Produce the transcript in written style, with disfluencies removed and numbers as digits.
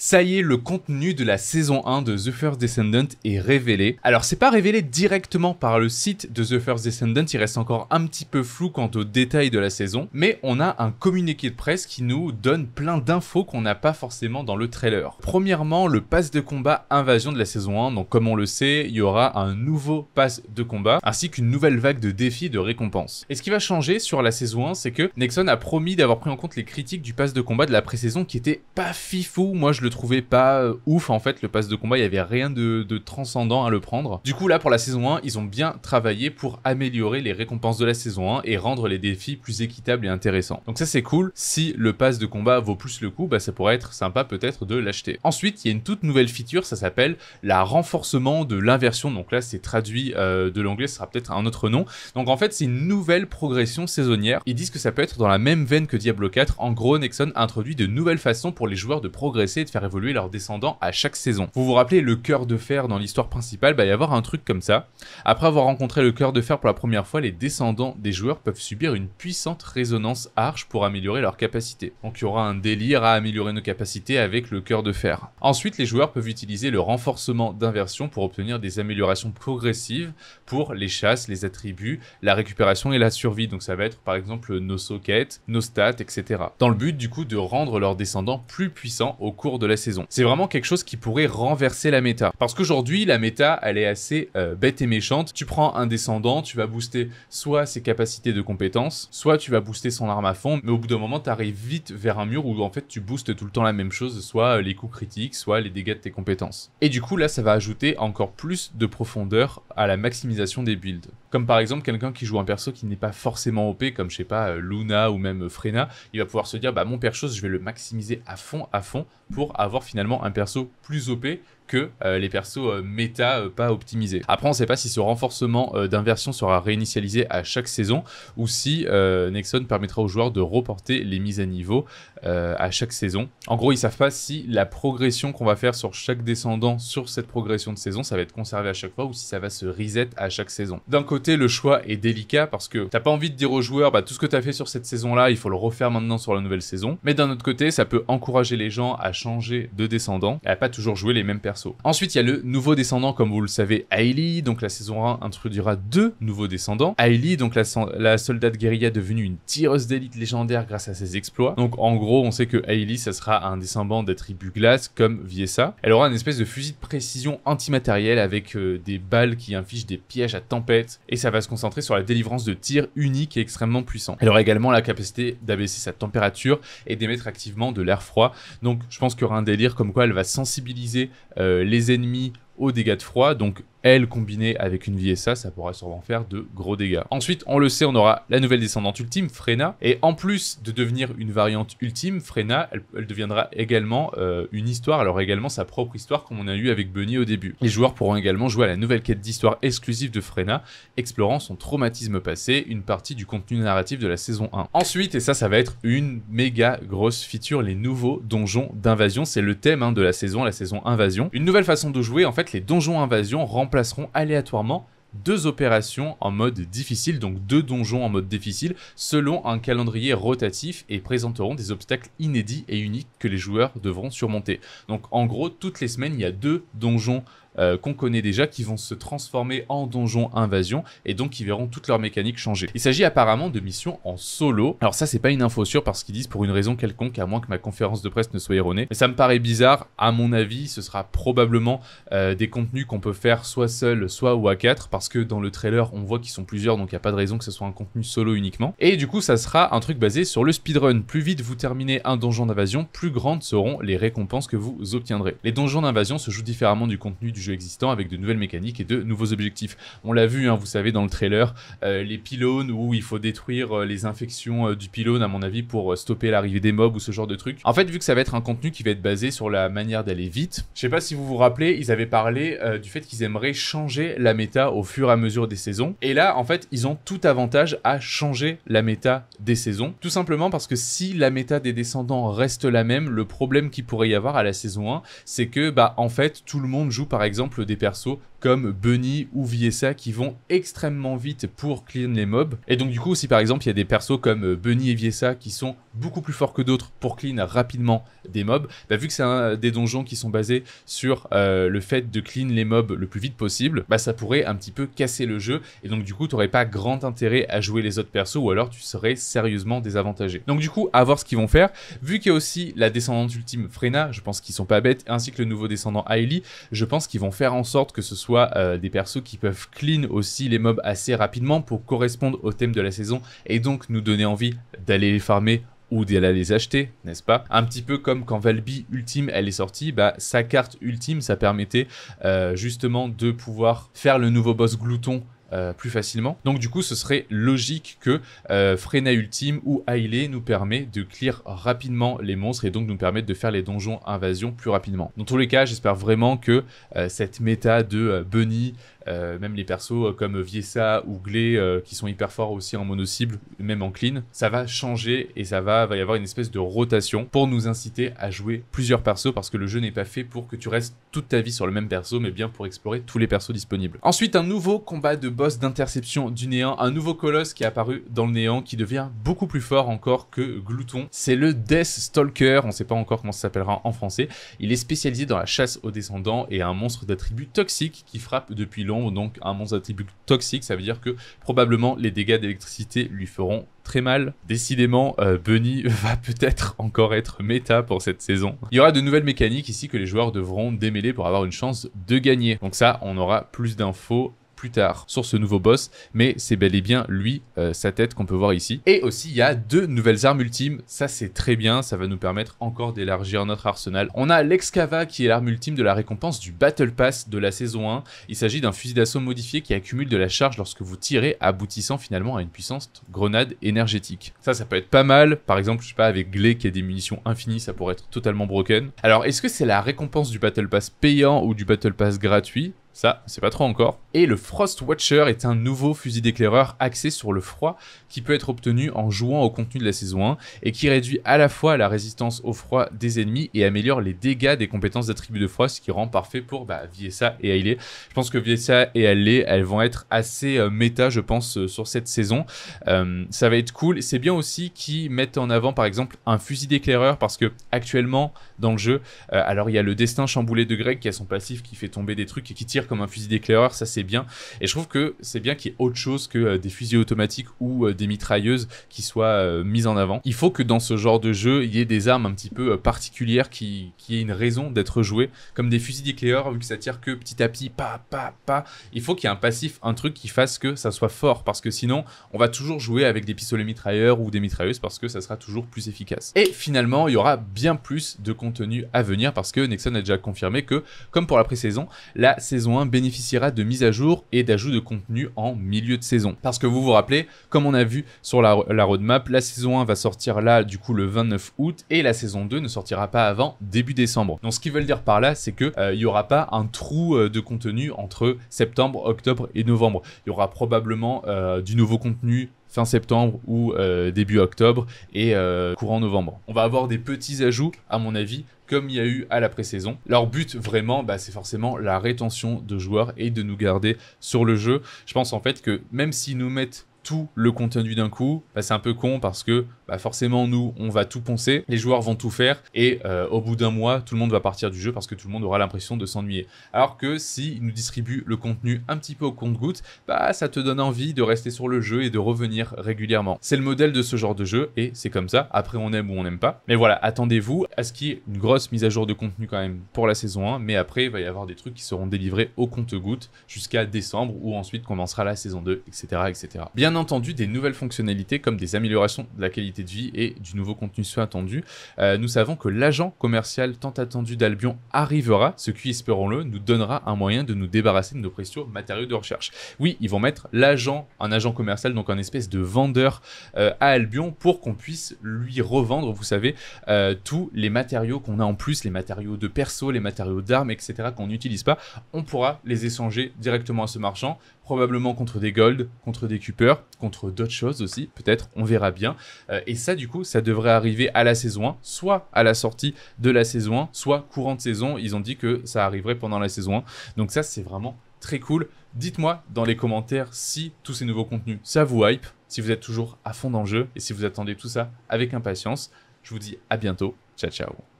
Ça y est, le contenu de la saison 1 de The First Descendant est révélé. Alors c'est pas révélé directement par le site de The First Descendant, il reste encore un petit peu flou quant aux détails de la saison, mais on a un communiqué de presse qui nous donne plein d'infos qu'on n'a pas forcément dans le trailer. Premièrement, le pass de combat Invasion de la saison 1, donc comme on le sait, il y aura un nouveau pass de combat, ainsi qu'une nouvelle vague de défis et de récompenses. Et ce qui va changer sur la saison 1, c'est que Nexon a promis d'avoir pris en compte les critiques du pass de combat de la pré-saison qui était pas fifou. Moi je le trouvais pas ouf en fait, le pass de combat, il y avait rien de transcendant à le prendre. Du coup là pour la saison 1, ils ont bien travaillé pour améliorer les récompenses de la saison 1 et rendre les défis plus équitables et intéressants. Donc ça c'est cool, si le pass de combat vaut plus le coup, bah ça pourrait être sympa peut-être de l'acheter. Ensuite, il y a une toute nouvelle feature, ça s'appelle la renforcement de l'inversion, donc là c'est traduit de l'anglais, ce sera peut-être un autre nom. Donc en fait c'est une nouvelle progression saisonnière, ils disent que ça peut être dans la même veine que Diablo 4, en gros Nexon a introduit de nouvelles façons pour les joueurs de progresser et de faire évoluer leurs descendants à chaque saison. Vous vous rappelez le cœur de fer dans l'histoire principale, bah il va y avoir un truc comme ça. Après avoir rencontré le cœur de fer pour la première fois, les descendants des joueurs peuvent subir une puissante résonance arche pour améliorer leurs capacités. Donc il y aura un délire à améliorer nos capacités avec le cœur de fer. Ensuite, les joueurs peuvent utiliser le renforcement d'inversion pour obtenir des améliorations progressives pour les chasses, les attributs, la récupération et la survie. Donc ça va être par exemple nos sockets, nos stats, etc. Dans le but du coup de rendre leurs descendants plus puissants au cours de la saison. C'est vraiment quelque chose qui pourrait renverser la méta. Parce qu'aujourd'hui, la méta, elle est assez bête et méchante. Tu prends un descendant, tu vas booster soit ses capacités de compétences, soit tu vas booster son arme à fond, mais au bout d'un moment, tu arrives vite vers un mur où en fait tu boostes tout le temps la même chose, soit les coups critiques, soit les dégâts de tes compétences. Et du coup, là, ça va ajouter encore plus de profondeur à la maximisation des builds. Comme par exemple, quelqu'un qui joue un perso qui n'est pas forcément OP, comme je sais pas, Luna ou même Frena, il va pouvoir se dire, bah mon perso, je vais le maximiser à fond, pour avoir finalement un perso plus OP que les persos méta pas optimisés. Après, on ne sait pas si ce renforcement d'inversion sera réinitialisé à chaque saison ou si Nexon permettra aux joueurs de reporter les mises à niveau à chaque saison. En gros, ils savent pas si la progression qu'on va faire sur chaque descendant sur cette progression de saison, ça va être conservé à chaque fois ou si ça va se reset à chaque saison. D'un côté, le choix est délicat parce que t'as pas envie de dire aux joueurs, bah tout ce que t'as fait sur cette saison-là, il faut le refaire maintenant sur la nouvelle saison. Mais d'un autre côté, ça peut encourager les gens à changer de descendant et à pas toujours jouer les mêmes persos. Ensuite, il y a le nouveau descendant, comme vous le savez, Ailey. Donc la saison 1 introduira 2 nouveaux descendants. Ailey, donc la soldate guérilla devenue une tireuse d'élite légendaire grâce à ses exploits. Donc en gros, on sait que Ailey, ça sera un descendant d'attribut glace comme Viessa. Elle aura une espèce de fusil de précision antimatériel avec des balles qui infligent des pièges à tempête et ça va se concentrer sur la délivrance de tirs uniques et extrêmement puissants. Elle aura également la capacité d'abaisser sa température et d'émettre activement de l'air froid. Donc je pense qu'il y aura un délire comme quoi elle va sensibiliser les ennemis aux dégâts de froid, donc elle combinée avec une Viessa, ça pourra sûrement faire de gros dégâts. Ensuite, on le sait, on aura la nouvelle descendante ultime, Frena, et en plus de devenir une variante ultime, Frena, elle deviendra également une histoire, elle aura également sa propre histoire comme on a eu avec Bunny au début. Les joueurs pourront également jouer à la nouvelle quête d'histoire exclusive de Frena, explorant son traumatisme passé, une partie du contenu narratif de la saison 1. Ensuite, et ça va être une méga grosse feature, les nouveaux donjons d'invasion, c'est le thème de la saison Invasion. Une nouvelle façon de jouer, en fait, les donjons invasion remplaceront aléatoirement 2 opérations en mode difficile, donc 2 donjons en mode difficile, selon un calendrier rotatif et présenteront des obstacles inédits et uniques que les joueurs devront surmonter. Donc en gros, toutes les semaines, il y a 2 donjons qu'on connaît déjà qui vont se transformer en donjons invasion et donc qui verront toutes leurs mécaniques changer. Il s'agit apparemment de missions en solo. Alors ça c'est pas une info sûre parce qu'ils disent pour une raison quelconque, à moins que ma conférence de presse ne soit erronée, mais ça me paraît bizarre. À mon avis, ce sera probablement des contenus qu'on peut faire soit seul, soit ou à 4 parce que dans le trailer on voit qu'ils sont plusieurs, donc il n'y a pas de raison que ce soit un contenu solo uniquement. Et du coup ça sera un truc basé sur le speedrun. Plus vite vous terminez un donjon d'invasion, plus grandes seront les récompenses que vous obtiendrez. Les donjons d'invasion se jouent différemment du contenu du jeu existant avec de nouvelles mécaniques et de nouveaux objectifs. On l'a vu, vous savez, dans le trailer, les pylônes où il faut détruire les infections du pylône, à mon avis, pour stopper l'arrivée des mobs ou ce genre de trucs. En fait, vu que ça va être un contenu qui va être basé sur la manière d'aller vite, je sais pas si vous vous rappelez, ils avaient parlé du fait qu'ils aimeraient changer la méta au fur et à mesure des saisons. Et là, en fait, ils ont tout avantage à changer la méta des saisons. Tout simplement parce que si la méta des descendants reste la même, le problème qu'il pourrait y avoir à la saison 1, c'est que, en fait, tout le monde joue par exemple des persos comme Bunny ou Viessa qui vont extrêmement vite pour clean les mobs. Et donc du coup, si par exemple il y a des persos comme Bunny et Viessa qui sont beaucoup plus fort que d'autres pour clean rapidement des mobs, bah, vu que c'est des donjons qui sont basés sur le fait de clean les mobs le plus vite possible, bah, ça pourrait un petit peu casser le jeu et donc du coup tu n'aurais pas grand intérêt à jouer les autres persos ou alors tu serais sérieusement désavantagé. Donc du coup à voir ce qu'ils vont faire, vu qu'il y a aussi la descendante ultime Frena, je pense qu'ils sont pas bêtes, ainsi que le nouveau descendant Hailey, je pense qu'ils vont faire en sorte que ce soit des persos qui peuvent clean aussi les mobs assez rapidement pour correspondre au thème de la saison et donc nous donner envie d'aller les farmer ou d'aller les acheter, n'est-ce pas? Un petit peu comme quand Valby Ultime elle est sortie, bah, sa carte ultime ça permettait justement de pouvoir faire le nouveau boss glouton plus facilement. Donc du coup ce serait logique que Frena Ultime ou Hailey nous permet de clear rapidement les monstres et donc nous permettre de faire les donjons invasion plus rapidement. Dans tous les cas j'espère vraiment que cette méta de Bunny, même les persos comme Viessa ou Glé qui sont hyper forts aussi en mono-cible, même en clean, ça va changer et va y avoir une espèce de rotation pour nous inciter à jouer plusieurs persos parce que le jeu n'est pas fait pour que tu restes toute ta vie sur le même perso mais bien pour explorer tous les persos disponibles. Ensuite un nouveau combat de boss d'interception du néant, un nouveau colosse qui est apparu dans le néant qui devient beaucoup plus fort encore que Glouton. C'est le Death Stalker, on ne sait pas encore comment ça s'appellera en français. Il est spécialisé dans la chasse aux descendants et un monstre d'attribut toxique qui frappe depuis l'ombre. Donc un monstre d'attribut toxique, ça veut dire que probablement les dégâts d'électricité lui feront très mal. Décidément, Bunny va peut-être encore être méta pour cette saison. Il y aura de nouvelles mécaniques ici que les joueurs devront démêler pour avoir une chance de gagner. Donc ça, on aura plus d'infos plus tard sur ce nouveau boss, mais c'est bel et bien lui, sa tête qu'on peut voir ici. Et aussi il y a 2 nouvelles armes ultimes, ça c'est très bien, ça va nous permettre encore d'élargir notre arsenal. On a l'Excava qui est l'arme ultime de la récompense du Battle Pass de la saison 1. Il s'agit d'un fusil d'assaut modifié qui accumule de la charge lorsque vous tirez, aboutissant finalement à une puissante grenade énergétique. Ça peut être pas mal, par exemple je sais pas avec Glé qui a des munitions infinies, ça pourrait être totalement broken. Alors est-ce que c'est la récompense du Battle Pass payant ou du Battle Pass gratuit? Ça, c'est pas trop encore. Et le Frost Watcher est un nouveau fusil d'éclaireur axé sur le froid qui peut être obtenu en jouant au contenu de la saison 1 et qui réduit à la fois la résistance au froid des ennemis et améliore les dégâts des compétences d'attribut de froid, ce qui rend parfait pour Viessa et Hailey. Je pense que Viessa et Hailey, elles vont être assez méta, je pense, sur cette saison. Ça va être cool. C'est bien aussi qu'ils mettent en avant, par exemple, un fusil d'éclaireur parce que actuellement, dans le jeu, alors il y a le destin chamboulé de Greg qui a son passif qui fait tomber des trucs et qui tire comme un fusil d'éclaireur, ça c'est bien. Et je trouve que c'est bien qu'il y ait autre chose que des fusils automatiques ou des mitrailleuses qui soient mises en avant. Il faut que dans ce genre de jeu, il y ait des armes un petit peu particulières qui aient une raison d'être jouées, comme des fusils d'éclaireur, vu que ça tire que petit à petit, pas. Il faut qu'il y ait un passif, un truc qui fasse que ça soit fort, parce que sinon, on va toujours jouer avec des pistolets mitrailleurs ou des mitrailleuses, parce que ça sera toujours plus efficace. Et finalement, il y aura bien plus de contenu à venir, parce que Nexon a déjà confirmé que, comme pour la pré-saison, la saison 1 bénéficiera de mises à jour et d'ajouts de contenu en milieu de saison. Parce que vous vous rappelez, comme on a vu sur la roadmap, la saison 1 va sortir là du coup le 29 août et la saison 2 ne sortira pas avant début décembre. Donc ce qu'ils veulent dire par là, c'est que il n'y aura pas un trou de contenu entre septembre, octobre et novembre. Il y aura probablement du nouveau contenu fin septembre ou début octobre et courant novembre. On va avoir des petits ajouts à mon avis comme il y a eu à la pré-saison. Leur but vraiment, c'est forcément la rétention de joueurs et de nous garder sur le jeu. Je pense en fait que même s'ils nous mettent tout le contenu d'un coup, c'est un peu con parce que forcément nous on va tout poncer, les joueurs vont tout faire et au bout d'un mois tout le monde va partir du jeu parce que tout le monde aura l'impression de s'ennuyer. Alors que s'ils nous distribuent le contenu un petit peu au compte-gouttes, ça te donne envie de rester sur le jeu et de revenir régulièrement. C'est le modèle de ce genre de jeu et c'est comme ça, après on aime ou on n'aime pas. Mais voilà, attendez-vous à ce qu'il y ait une grosse mise à jour de contenu quand même pour la saison 1, mais après il va y avoir des trucs qui seront délivrés au compte-gouttes jusqu'à décembre où ensuite commencera la saison 2, etc. etc. Bien entendu, des nouvelles fonctionnalités comme des améliorations de la qualité de vie et du nouveau contenu soit attendu. Nous savons que l'agent commercial tant attendu d'Albion arrivera, ce qui, espérons-le, nous donnera un moyen de nous débarrasser de nos précieux matériaux de recherche. Oui, ils vont mettre un agent commercial, donc un espèce de vendeur à Albion pour qu'on puisse lui revendre, vous savez, tous les matériaux qu'on a en plus, les matériaux de perso, les matériaux d'armes, etc. qu'on n'utilise pas, on pourra les échanger directement à ce marchand, probablement contre des gold, contre des cupers, contre d'autres choses aussi, peut-être, on verra bien. Et ça, du coup, ça devrait arriver à la saison 1, soit à la sortie de la saison 1, soit courant de saison. Ils ont dit que ça arriverait pendant la saison 1. Donc ça, c'est vraiment très cool. Dites-moi dans les commentaires si tous ces nouveaux contenus, ça vous hype. si vous êtes toujours à fond dans le jeu et si vous attendez tout ça avec impatience. Je vous dis à bientôt. Ciao, ciao.